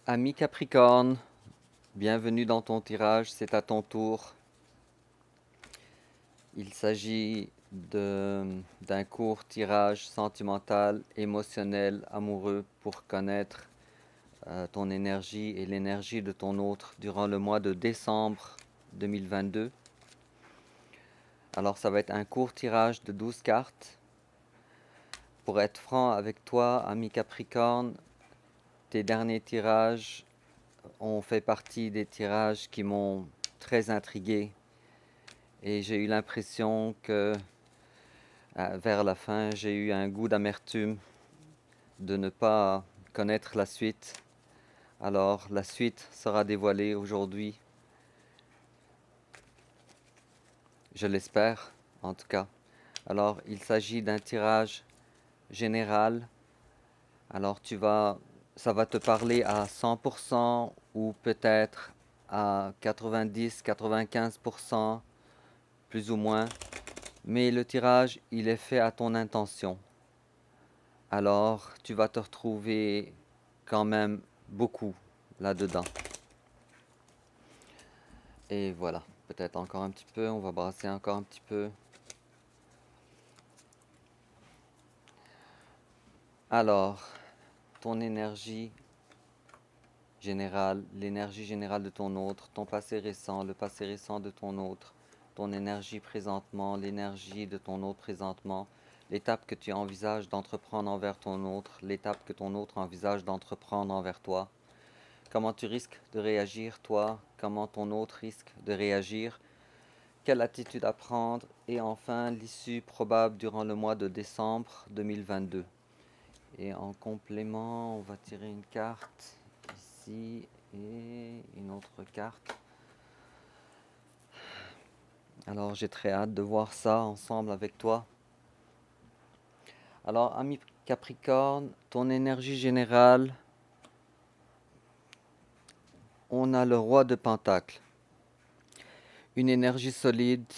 Ami Capricorne, bienvenue dans ton tirage, c'est à ton tour. Il s'agit d'un court tirage sentimental, émotionnel, amoureux pour connaître ton énergie et l'énergie de ton autre durant le mois de décembre 2022. Alors ça va être un court tirage de 12 cartes. Pour être franc avec toi, ami Capricorne, tes derniers tirages ont fait partie des tirages qui m'ont très intrigué et j'ai eu l'impression que vers la fin, j'ai eu un goût d'amertume de ne pas connaître la suite. Alors, la suite sera dévoilée aujourd'hui, je l'espère, en tout cas. Alors, il s'agit d'un tirage général. Alors, ça va te parler à 100% ou peut-être à 90-95%, plus ou moins. Mais le tirage, il est fait à ton intention. Alors, tu vas te retrouver quand même beaucoup là-dedans. Et voilà, peut-être encore un petit peu, on va brasser encore un petit peu. Alors, ton énergie générale, l'énergie générale de ton autre, ton passé récent, le passé récent de ton autre, ton énergie présentement, l'énergie de ton autre présentement, l'étape que tu envisages d'entreprendre envers ton autre, l'étape que ton autre envisage d'entreprendre envers toi. Comment tu risques de réagir, toi, comment ton autre risque de réagir, quelle attitude à prendre et enfin l'issue probable durant le mois de décembre 2022. Et en complément, on va tirer une carte ici et une autre carte. Alors j'ai très hâte de voir ça ensemble avec toi. Alors ami Capricorne, ton énergie générale, on a le roi de Pentacle. Une énergie solide,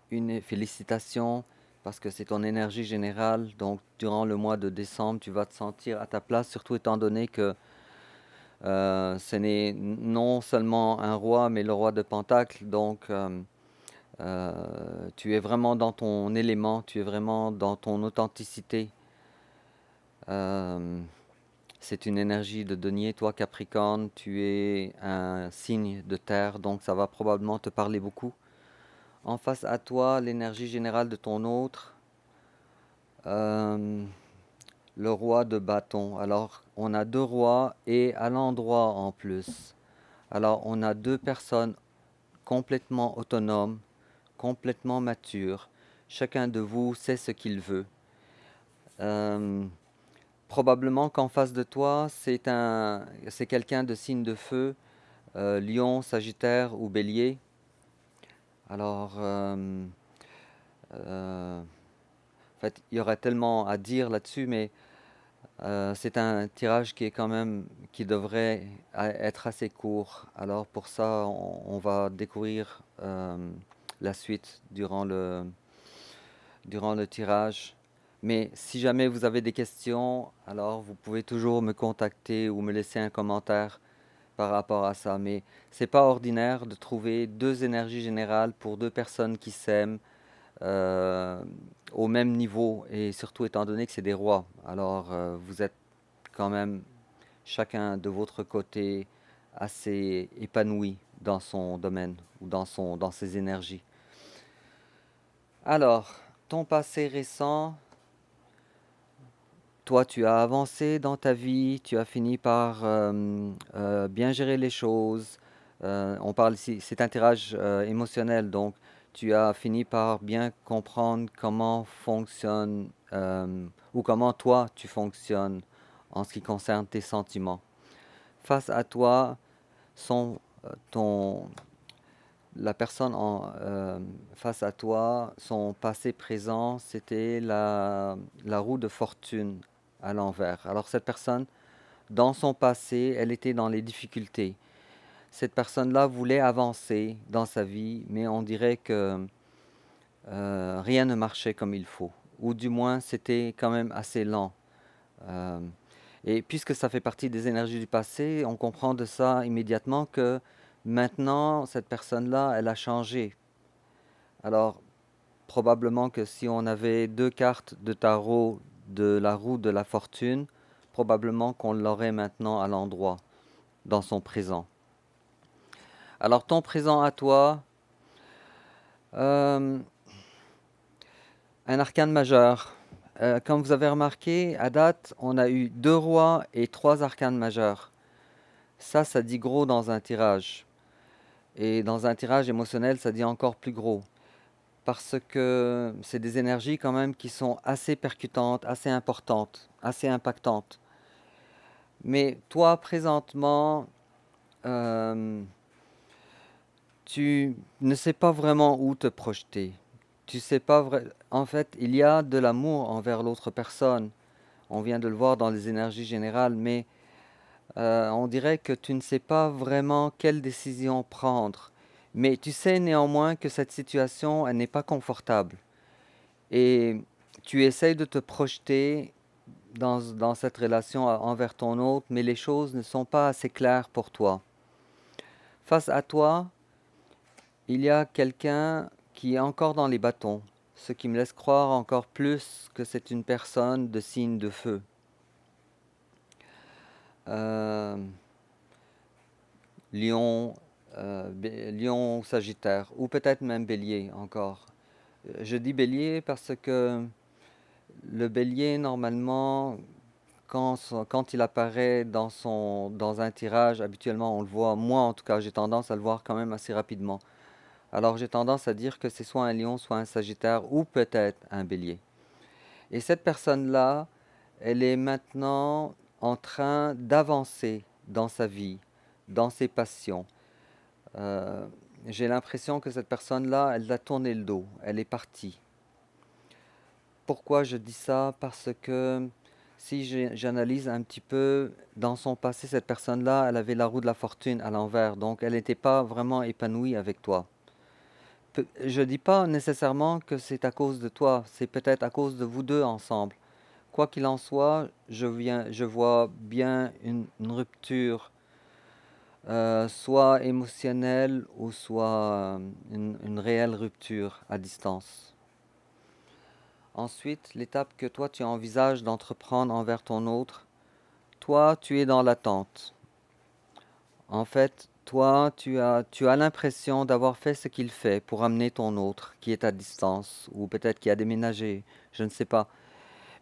une félicitation parce que c'est ton énergie générale. Donc durant le mois de décembre, tu vas te sentir à ta place, surtout étant donné que ce n'est non seulement un roi, mais le roi de Pentacle. Donc tu es vraiment dans ton élément, tu es vraiment dans ton authenticité. Euh, c'est une énergie de denier, toi Capricorne, tu es un signe de terre, donc ça va probablement te parler beaucoup. En face à toi, l'énergie générale de ton autre, euh, le roi de bâton. Alors, on a deux rois et à l'endroit en plus. Alors, on a deux personnes complètement autonomes, complètement matures. Chacun de vous sait ce qu'il veut. Euh, Probablement qu'en face de toi, c'est quelqu'un de signe de feu, Lion, Sagittaire ou Bélier. Alors, en fait, il y aurait tellement à dire là-dessus, mais c'est un tirage qui est quand même, qui devrait être assez court. Alors pour ça, on va découvrir la suite durant le tirage. Mais si jamais vous avez des questions, alors vous pouvez toujours me contacter ou me laisser un commentaire par rapport à ça. Mais c'est pas ordinaire de trouver deux énergies générales pour deux personnes qui s'aiment euh, au même niveau et surtout étant donné que c'est des rois. Alors vous êtes quand même chacun de votre côté assez épanoui dans son domaine ou dans ses énergies. Alors, ton passé récent, toi tu as avancé dans ta vie, tu as fini par bien gérer les choses. On parle ici, c'est un tirage émotionnel, donc tu as fini par bien comprendre comment fonctionne ou comment toi tu fonctionnes en ce qui concerne tes sentiments. Face à toi, son, ton, la personne face à toi, son passé présent, c'était la roue de fortune à l'envers. Alors cette personne, dans son passé, elle était dans les difficultés. Cette personne-là voulait avancer dans sa vie, mais on dirait que rien ne marchait comme il faut. Ou du moins, c'était quand même assez lent. Euh, Et puisque ça fait partie des énergies du passé, on comprend de ça immédiatement que maintenant, cette personne-là, elle a changé. Alors, probablement que si on avait deux cartes de tarot de la roue de la fortune, probablement qu'on l'aurait maintenant à l'endroit, dans son présent. Alors, ton présent à toi, euh, un arcane majeur. Comme vous avez remarqué, à date, on a eu deux rois et trois arcanes majeurs. Ça dit gros dans un tirage. Et dans un tirage émotionnel, ça dit encore plus gros. Parce que c'est des énergies quand même qui sont assez percutantes, assez importantes, assez impactantes. Mais toi, présentement, euh, tu ne sais pas vraiment où te projeter. Tu sais pas En fait, il y a de l'amour envers l'autre personne. On vient de le voir dans les énergies générales, mais on dirait que tu ne sais pas vraiment quelle décision prendre. Mais tu sais néanmoins que cette situation, elle n'est pas confortable. Et tu essayes de te projeter dans cette relation envers ton autre, mais les choses ne sont pas assez claires pour toi. Face à toi, il y a quelqu'un qui est encore dans les bâtons, ce qui me laisse croire encore plus que c'est une personne de signe de feu. Euh, Lion, Lion ou Sagittaire, ou peut-être même Bélier encore. Je dis Bélier parce que le Bélier, normalement, quand il apparaît dans un tirage, habituellement on le voit, moi en tout cas, j'ai tendance à le voir quand même assez rapidement. Alors j'ai tendance à dire que c'est soit un Lion, soit un Sagittaire, ou peut-être un Bélier. Et cette personne-là, elle est maintenant en train d'avancer dans sa vie, dans ses passions. Euh, j'ai l'impression que cette personne-là, elle a tourné le dos, elle est partie. Pourquoi je dis ça? Parce que si j'analyse un petit peu dans son passé, cette personne-là, elle avait la roue de la fortune à l'envers, donc elle n'était pas vraiment épanouie avec toi. Je dis pas nécessairement que c'est à cause de toi, c'est peut-être à cause de vous deux ensemble. Quoi qu'il en soit, je vois bien une rupture, soit émotionnelle ou soit une réelle rupture à distance. Ensuite, l'étape que toi tu envisages d'entreprendre envers ton autre, toi tu es dans l'attente. En fait, toi tu as l'impression d'avoir fait ce qu'il fait pour amener ton autre qui est à distance ou peut-être qui a déménagé, je ne sais pas.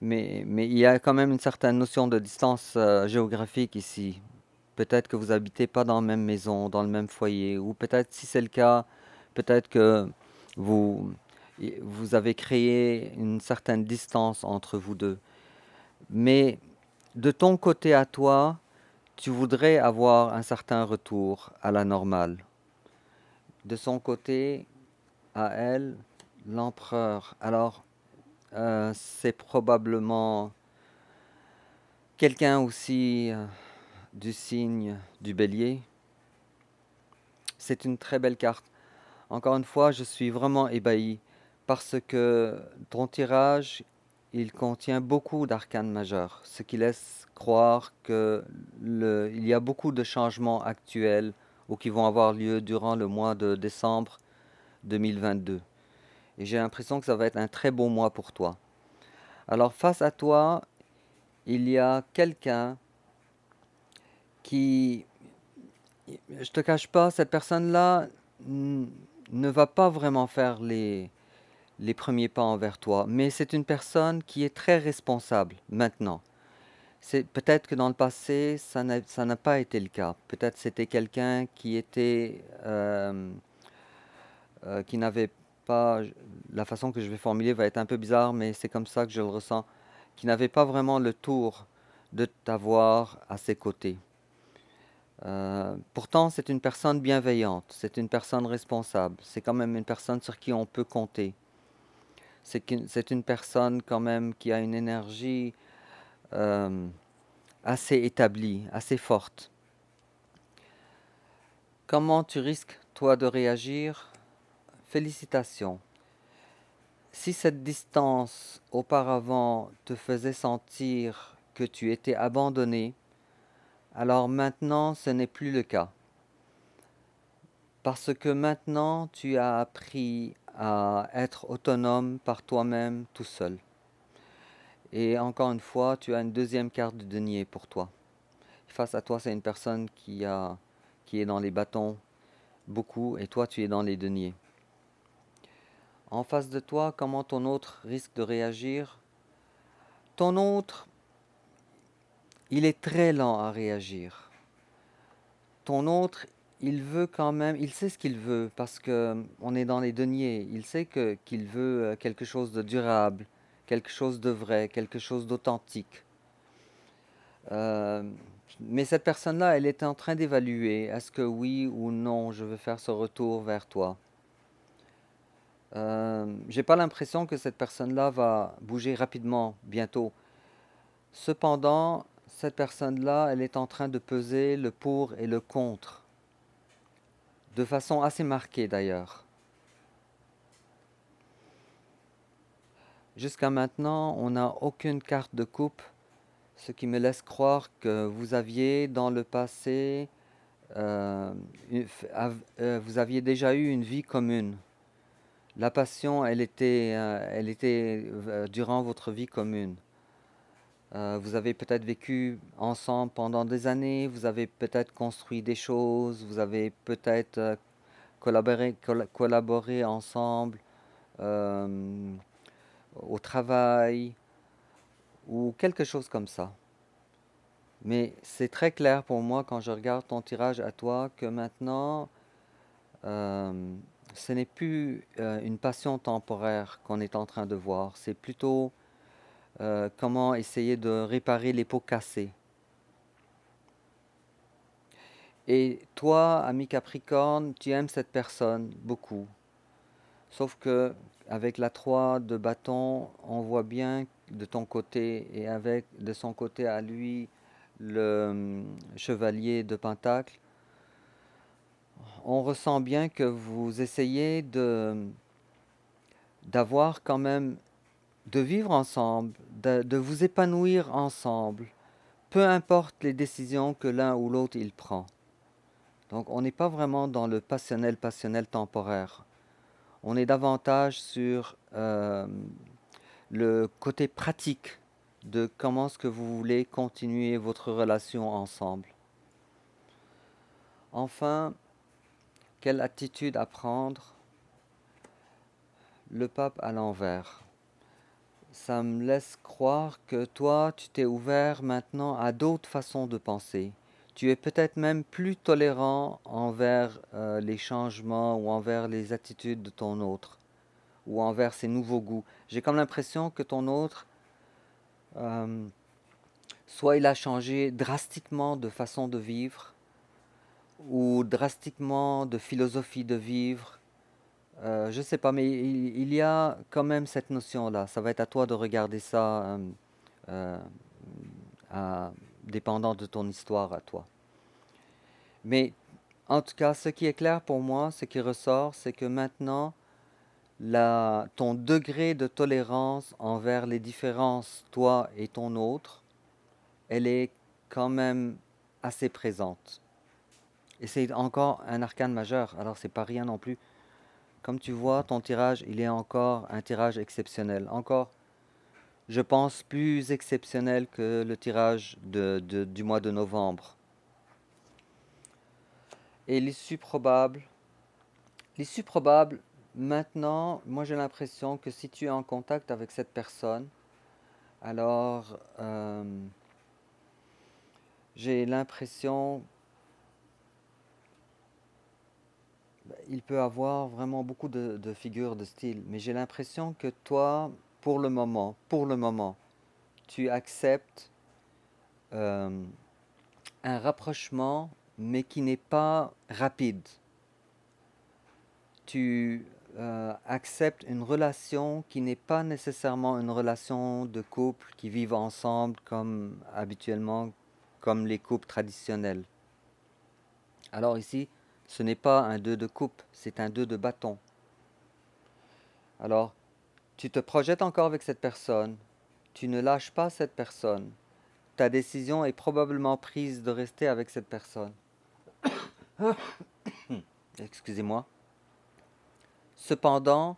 Mais il y a quand même une certaine notion de distance géographique ici. Peut-être que vous habitez pas dans la même maison, dans le même foyer, ou peut-être si c'est le cas, peut-être que vous, vous avez créé une certaine distance entre vous deux. Mais de ton côté à toi, tu voudrais avoir un certain retour à la normale. De son côté, à elle, l'empereur. Alors, c'est probablement quelqu'un aussi du signe du bélier. C'est une très belle carte. Encore une fois, je suis vraiment ébahi parce que ton tirage, il contient beaucoup d'arcanes majeurs, ce qui laisse croire que il y a beaucoup de changements actuels ou qui vont avoir lieu durant le mois de décembre 2022. Et j'ai l'impression que ça va être un très beau mois pour toi. Alors face à toi, il y a quelqu'un qui, je te cache pas, cette personne-là ne va pas vraiment faire les premiers pas envers toi, mais c'est une personne qui est très responsable maintenant. C'est peut-être que dans le passé, ça n'a pas été le cas. Peut-être c'était quelqu'un qui était qui n'avait pas, la façon que je vais formuler va être un peu bizarre, mais c'est comme ça que je le ressens, qui n'avait pas vraiment le tour de t'avoir à ses côtés. Pourtant, c'est une personne bienveillante, c'est une personne responsable, c'est quand même une personne sur qui on peut compter. C'est une personne quand même qui a une énergie euh, assez établie, assez forte. Comment tu risques, toi, de réagir? Félicitations. Si cette distance auparavant te faisait sentir que tu étais abandonné, alors maintenant ce n'est plus le cas. Parce que maintenant tu as appris à être autonome par toi-même tout seul. Et encore une fois, tu as une deuxième carte de denier pour toi. Face à toi, c'est une personne qui est dans les bâtons beaucoup et toi, tu es dans les deniers. En face de toi, comment ton autre risque de réagir? Ton autre, il est très lent à réagir. Ton autre, il veut quand même, il sait ce qu'il veut parce que on est dans les deniers. Il sait qu'il veut quelque chose de durable, quelque chose de vrai, quelque chose d'authentique. Euh, mais cette personne-là, elle est en train d'évaluer est-ce que oui ou non je veux faire ce retour vers toi. J'ai pas l'impression que cette personne-là va bouger rapidement bientôt. Cependant, cette personne-là, elle est en train de peser le pour et le contre, de façon assez marquée d'ailleurs. Jusqu'à maintenant, on n'a aucune carte de coupe, ce qui me laisse croire que vous aviez dans le passé, euh, vous aviez déjà eu une vie commune. La passion, elle était durant votre vie commune. Vous avez peut-être vécu ensemble pendant des années, vous avez peut-être construit des choses, vous avez peut-être collaboré ensemble euh, au travail ou quelque chose comme ça. Mais c'est très clair pour moi quand je regarde ton tirage à toi que maintenant, euh, ce n'est plus une passion temporaire qu'on est en train de voir, c'est plutôt comment essayer de réparer les pots cassés. Et toi, ami Capricorne, tu aimes cette personne beaucoup. Sauf que avec la 3 de bâton, on voit bien de ton côté et avec de son côté à lui le chevalier de pentacle, on ressent bien que vous essayez de d'avoir quand même de vivre ensemble, de vous épanouir ensemble, peu importe les décisions que l'un ou l'autre il prend. Donc on n'est pas vraiment dans le passionnel temporaire. On est davantage sur le côté pratique de comment est-ce que vous voulez continuer votre relation ensemble. Enfin, quelle attitude à prendre? Le pape à l'envers. Ça me laisse croire que toi, tu t'es ouvert maintenant à d'autres façons de penser. Tu es peut-être même plus tolérant envers les changements ou envers les attitudes de ton autre ou envers ses nouveaux goûts. J'ai comme l'impression que ton autre, euh, soit il a changé drastiquement de façon de vivre ou drastiquement de philosophie de vivre. Je sais pas, mais il y a quand même cette notion-là. Ça va être à toi de regarder ça, euh, à- dépendant de ton histoire à toi. Mais en tout cas, ce qui est clair pour moi, ce qui ressort, c'est que maintenant, ton degré de tolérance envers les différences, toi et ton autre, elle est quand même assez présente. Et c'est encore un arcane majeur, alors c'est pas rien non plus. Comme tu vois, ton tirage, il est encore un tirage exceptionnel. Encore, je pense, plus exceptionnel que le tirage du mois de novembre. Et l'issue probable, maintenant, moi j'ai l'impression que si tu es en contact avec cette personne, alors j'ai l'impression il peut avoir vraiment beaucoup de figures de style, mais j'ai l'impression que toi, pour le moment, tu acceptes euh, un rapprochement, mais qui n'est pas rapide. Tu acceptes une relation qui n'est pas nécessairement une relation de couple qui vivent ensemble comme habituellement, comme les couples traditionnels. Alors ici, ce n'est pas un 2 de coupe, c'est un 2 de bâton. Alors, tu te projettes encore avec cette personne, tu ne lâches pas cette personne, ta décision est probablement prise de rester avec cette personne. Excusez-moi. Cependant,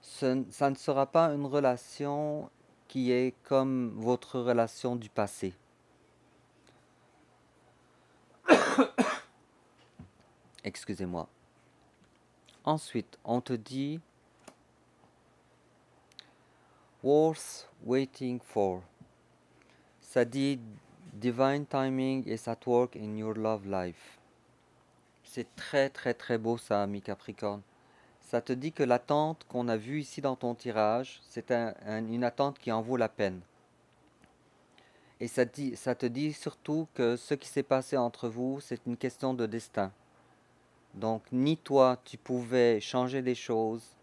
ça ne sera pas une relation qui est comme votre relation du passé. Excusez-moi. Ensuite, on te dit worth waiting for. Ça dit divine timing is at work in your love life. C'est très très très beau ça, ami Capricorne. Ça te dit que l'attente qu'on a vue ici dans ton tirage, c'est une attente qui en vaut la peine. Et ça te dit surtout que ce qui s'est passé entre vous, c'est une question de destin. Donc ni toi tu pouvais changer les choses,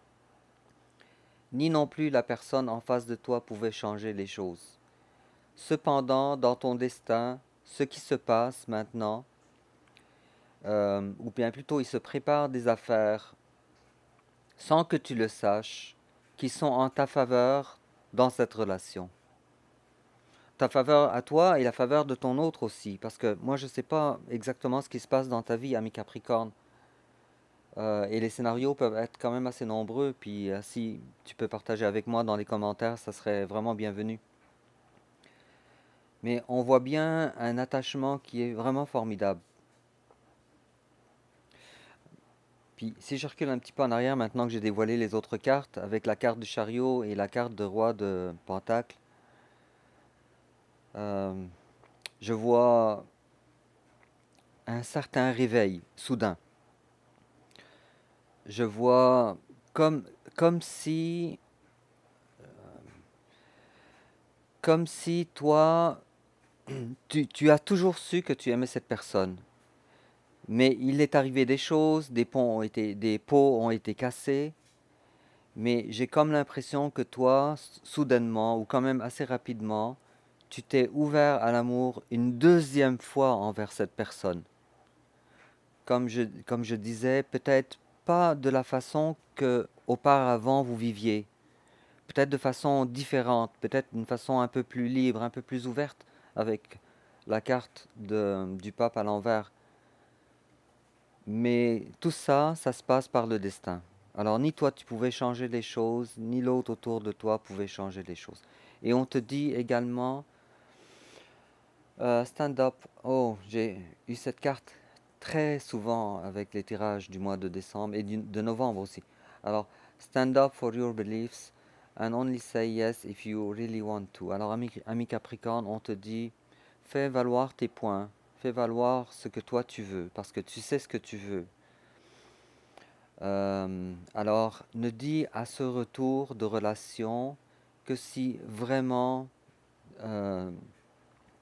ni non plus la personne en face de toi pouvait changer les choses. Cependant, dans ton destin, ce qui se passe maintenant, ou bien plutôt il se prépare des affaires sans que tu le saches, qui sont en ta faveur dans cette relation. Ta faveur à toi et la faveur de ton autre aussi, parce que moi je ne sais pas exactement ce qui se passe dans ta vie, ami Capricorne. Et les scénarios peuvent être quand même assez nombreux, puis si tu peux partager avec moi dans les commentaires, ça serait vraiment bienvenu. Mais on voit bien un attachement qui est vraiment formidable. Puis si je recule un petit peu en arrière, maintenant que j'ai dévoilé les autres cartes, avec la carte du chariot et la carte de roi de Pentacle, euh, je vois un certain réveil soudain. Je vois comme, comme si, comme si toi, tu as toujours su que tu aimais cette personne. Mais il est arrivé des choses, des pots ont été cassés, mais j'ai comme l'impression que toi, soudainement, ou quand même assez rapidement, tu t'es ouvert à l'amour une deuxième fois envers cette personne. Comme je disais, peut-être pas de la façon que auparavant vous viviez, peut-être de façon différente, peut-être d'une façon un peu plus libre, un peu plus ouverte, avec la carte du pape à l'envers. Mais tout ça, ça se passe par le destin. Alors ni toi tu pouvais changer les choses, ni l'autre autour de toi pouvait changer les choses. Et on te dit également, stand up. Oh, j'ai eu cette carte très souvent avec les tirages du mois de décembre et de novembre aussi. Alors, stand up for your beliefs and only say yes if you really want to. Alors, ami Capricorne, on te dit, fais valoir tes points, fais valoir ce que toi tu veux, parce que tu sais ce que tu veux. Alors, ne dis à ce retour de relation que si vraiment euh,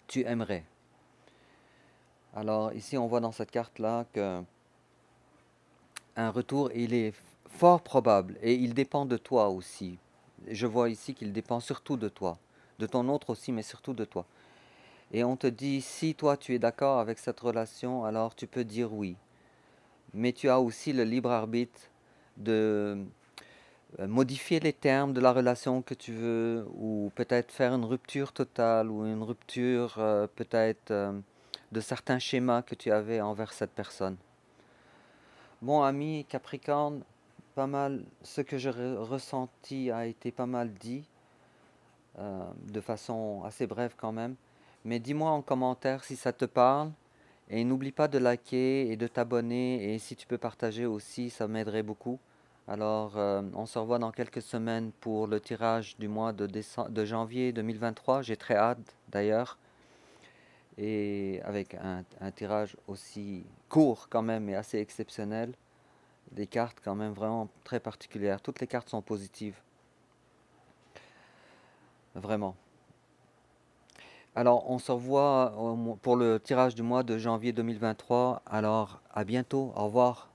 tu aimerais. Alors ici, on voit dans cette carte-là que un retour, il est fort probable et il dépend de toi aussi. Je vois ici qu'il dépend surtout de toi, de ton autre aussi, mais surtout de toi. Et on te dit, si toi tu es d'accord avec cette relation, alors tu peux dire oui. Mais tu as aussi le libre arbitre de modifier les termes de la relation que tu veux, ou peut-être faire une rupture totale, ou une rupture peut-être de certains schémas que tu avais envers cette personne. Bon, ami Capricorne, pas mal, ce que j'ai ressenti a été pas mal dit, de façon assez brève quand même. Mais dis-moi en commentaire si ça te parle. Et n'oublie pas de liker et de t'abonner. Et si tu peux partager aussi, ça m'aiderait beaucoup. Alors, on se revoit dans quelques semaines pour le tirage du mois de janvier 2023. J'ai très hâte d'ailleurs. Et avec un tirage aussi court quand même, mais assez exceptionnel. Des cartes quand même vraiment très particulières. Toutes les cartes sont positives. Vraiment. Alors, on se revoit pour le tirage du mois de janvier 2023. Alors, à bientôt. Au revoir.